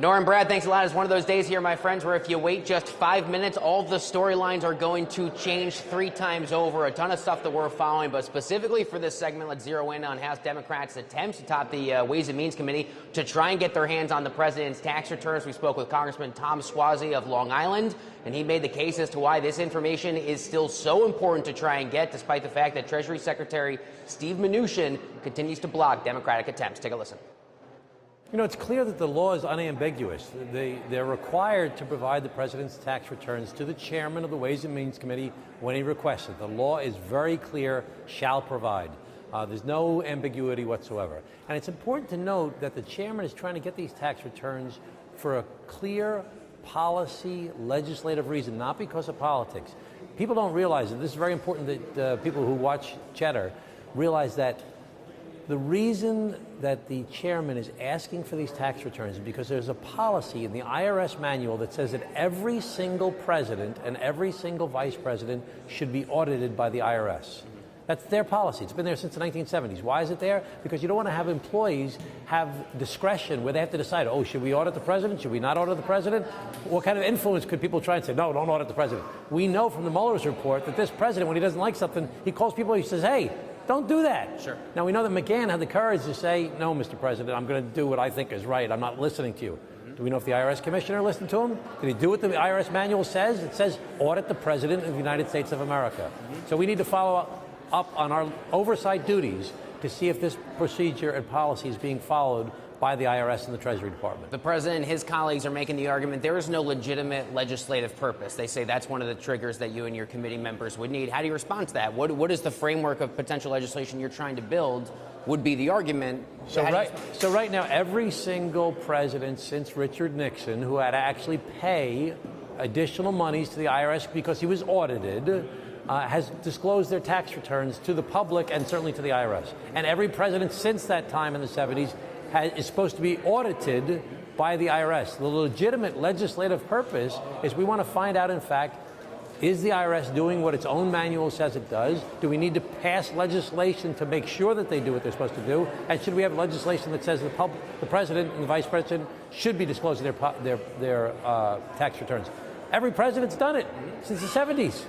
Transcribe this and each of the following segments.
Nora and Brad, thanks a lot. It's one of those days here, my friends, where if you wait just 5 minutes, all of the storylines are going to change 3 times over. A ton of stuff that we're following, but specifically for this segment, let's zero in on House Democrats' attempts to top the Ways and Means Committee to try and get their hands on the president's tax returns. We spoke with Congressman Tom Suozzi of Long Island, and he made the case as to why this information is still so important to try and get, despite the fact that Treasury Secretary Steve Mnuchin continues to block Democratic attempts. Take a listen. You know, it's clear that the law is unambiguous. They're required to provide the president's tax returns to the chairman of the Ways and Means Committee when he requests it. The law is very clear, shall provide. There's no ambiguity whatsoever. And it's important to note that the chairman is trying to get these tax returns for a clear policy, legislative reason, not because of politics. People don't realize it. This is very important that people who watch Cheddar realize that the reason that the chairman is asking for these tax returns is because there's a policy in the IRS manual that says that every single president and every single vice president should be audited by the IRS. That's their policy. It's been there since the 1970s. Why is it there? Because you don't want to have employees have discretion where they have to decide, oh, should we audit the president? Should we not audit the president? What kind of influence could people try and say, no, don't audit the president? We know from the Mueller's report that this president, when he doesn't like something, he calls people, he says, hey, don't do that. Sure. Now, we know that McGahn had the courage to say, no, Mr. President, I'm going to do what I think is right. I'm not listening to you. Do we know if the IRS commissioner listened to him? Did he do what the IRS manual says? It says audit the President of the United States of America. So we need to follow up on our oversight duties to see if this procedure and policy is being followed by the IRS and the Treasury Department. The president and his colleagues are making the argument there is no legitimate legislative purpose. They say that's one of the triggers that you and your committee members would need. How do you respond to that? What is the framework of potential legislation you're trying to build would be the argument? So right now, every single president since Richard Nixon who had to actually pay additional monies to the IRS because he was audited has disclosed their tax returns to the public and certainly to the IRS. And every president since that time in the 70s is supposed to be audited by the IRS. The legitimate legislative purpose is we want to find out, in fact, is the IRS doing what its own manual says it does? Do we need to pass legislation to make sure that they do what they're supposed to do? And should we have legislation that says the president and the vice president should be disclosing their tax returns? Every president's done it since the 70s.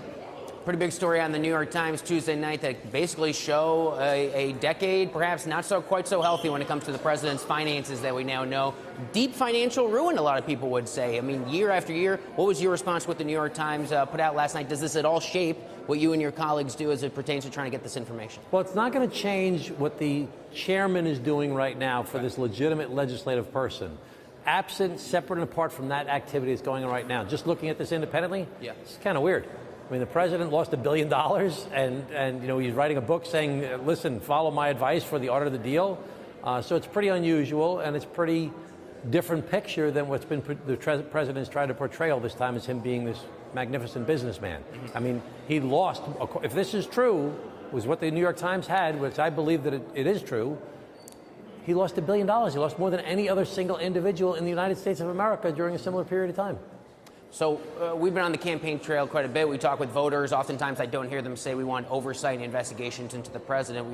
Pretty big story on the New York Times Tuesday night that basically show a decade, perhaps not quite so healthy when it comes to the president's finances that we now know. Deep financial ruin, a lot of people would say. I mean, year after year. What was your response to what the New York Times put out last night? Does this at all shape what you and your colleagues do as it pertains to trying to get this information? Well, it's not going to change what the chairman is doing right now for this legitimate legislative person. Absent, separate and apart from that activity that's going on right now. Just looking at this independently, it's kind of weird. I mean, the president lost $1 billion, and you know, he's writing a book saying, listen, follow my advice for the art of the deal. So it's pretty unusual, and it's pretty different picture than what's been the president's tried to portray all this time as him being this magnificent businessman. I mean, he lost, if this is true, was what the New York Times had, which I believe that it is true, he lost $1 billion. He lost more than any other single individual in the United States of America during a similar period of time. So we've been on the campaign trail quite a bit. We talk with voters. Oftentimes I don't hear them say we want oversight and investigations into the president.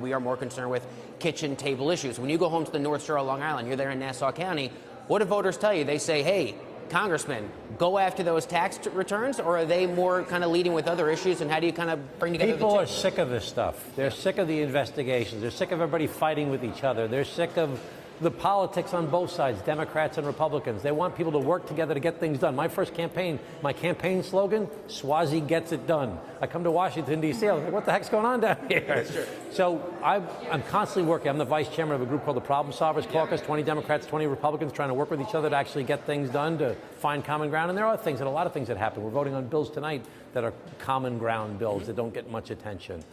We are more concerned with kitchen table issues. When you go home to the North Shore of Long Island, you're there in Nassau County, what do voters tell you? They say, hey, Congressman, go after those tax returns, or are they more kind of leading with other issues, and how do you kind of bring together People are sick of this stuff. They're sick of the investigations. They're sick of everybody fighting with each other. They're sick of the politics on both sides, Democrats and Republicans. They want people to work together to get things done. My campaign slogan, Suozzi gets it done. I come to Washington, D.C., I was like, what the heck's going on down here? Sure. So I'm constantly working. I'm the vice chairman of a group called the Problem Solvers Caucus, 20 Democrats, 20 Republicans, trying to work with each other to actually get things done, to find common ground. And there are things, and a lot of things that happen. We're voting on bills tonight that are common ground bills that don't get much attention.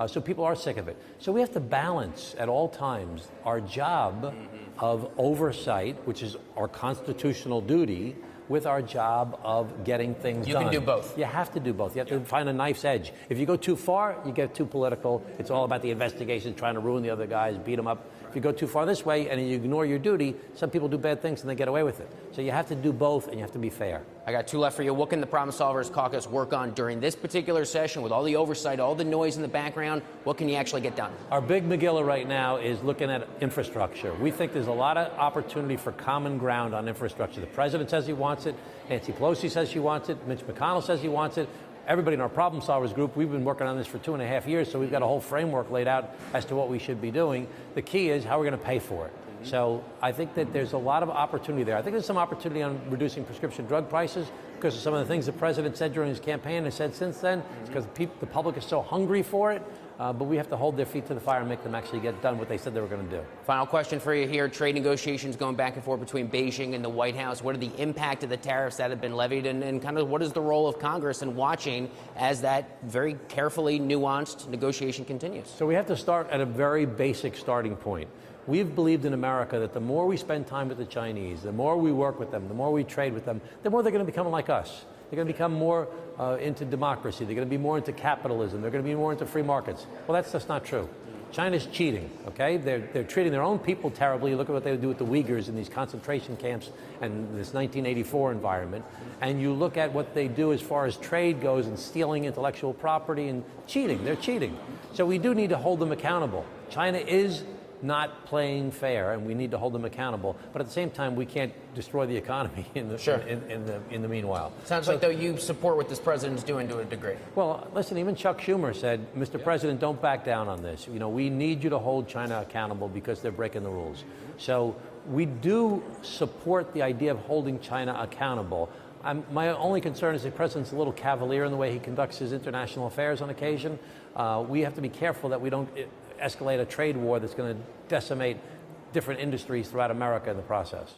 So people are sick of it. So we have to balance at all times our job of oversight, which is our constitutional duty, with our job of getting things done. You can do both. You have to do both. You have to find a knife's edge. If you go too far, you get too political. It's all about the investigation, trying to ruin the other guys, beat them up. If you go too far this way and you ignore your duty, some people do bad things and they get away with it. So you have to do both and you have to be fair. I got two left for you. What can the Problem Solvers Caucus work on during this particular session with all the oversight, all the noise in the background? What can you actually get done? Our big McGilla right now is looking at infrastructure. We think there's a lot of opportunity for common ground on infrastructure. The president says he wants it. Nancy Pelosi says she wants it. Mitch McConnell says he wants it. Everybody in our Problem Solvers group, we've been working on this for 2.5 years, so we've got a whole framework laid out as to what we should be doing. The key is how we're going to pay for it. So I think that there's a lot of opportunity there. I think there's some opportunity on reducing prescription drug prices because of some of the things the president said during his campaign and said since then. It's because the public is so hungry for it. But we have to hold their feet to the fire and make them actually get done what they said they were going to do. Final question for you here. Trade negotiations going back and forth between Beijing and the White House. What are the impact of the tariffs that have been levied and kind of what is the role of Congress in watching as that very carefully nuanced negotiation continues? So we have to start at a very basic starting point. We've believed in America that the more we spend time with the Chinese, the more we work with them, the more we trade with them, the more they're going to become like us. They're going to become more into democracy. They're going to be more into capitalism. They're going to be more into free markets. Well, that's just not true. China's cheating, okay? They're treating their own people terribly. Look at what they do with the Uyghurs in these concentration camps and this 1984 environment. And you look at what they do as far as trade goes and stealing intellectual property and cheating. They're cheating. So we do need to hold them accountable. China is not playing fair, and we need to hold them accountable. But at the same time, we can't destroy the economy in the meanwhile. Sounds like, though, you support what this president's doing to a degree. Well, listen, even Chuck Schumer said, Mr. President, don't back down on this. You know, we need you to hold China accountable because they're breaking the rules. So we do support the idea of holding China accountable. My only concern is the president's a little cavalier in the way he conducts his international affairs on occasion. We have to be careful that we don't escalate a trade war that's going to decimate different industries throughout America in the process.